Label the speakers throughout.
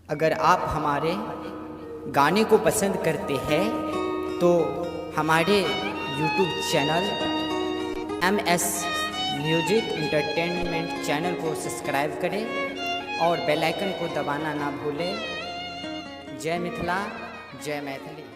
Speaker 1: अगर आप हमारे गाने को पसंद करते हैं तो हमारे YouTube channel MS music entertainment channel को सब्सक्राइब करें और बेल आइकन को दबाना ना भूलें। जय मिथिला, जय मैथिली।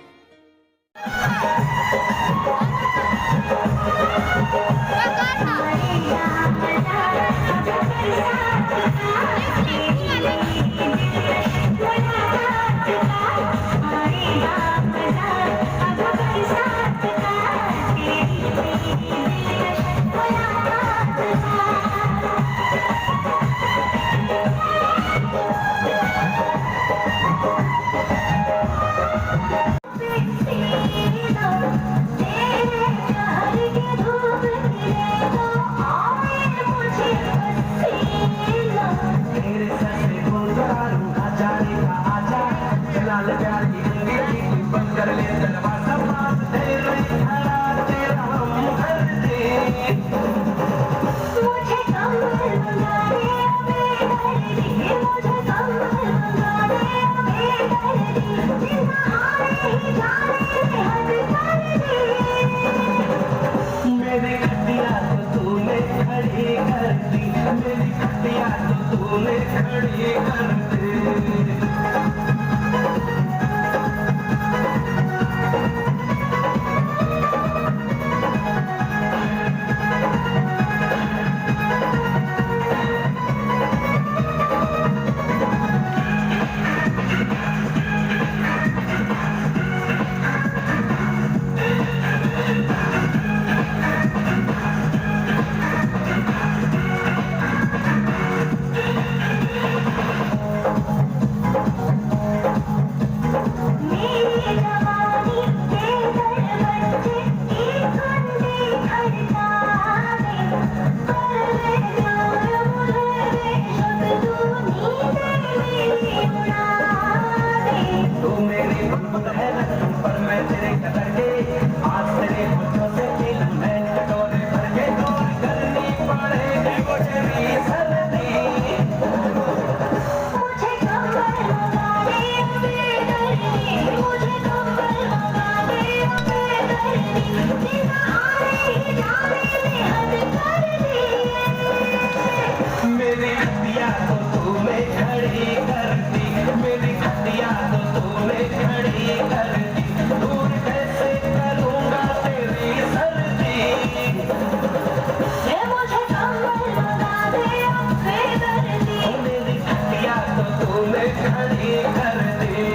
Speaker 2: तूने खड़ी कर दी। मेरी खटिया तो तूने खड़ी कर दी, मेरी खटिया तो तूने खड़ी कर दी। दूर कैसे करूँगा तेरी सर्दी, ये मुझे कंबल लगा दे अपने दर्दी। मेरी खटिया तो तूने खड़ी कर दी।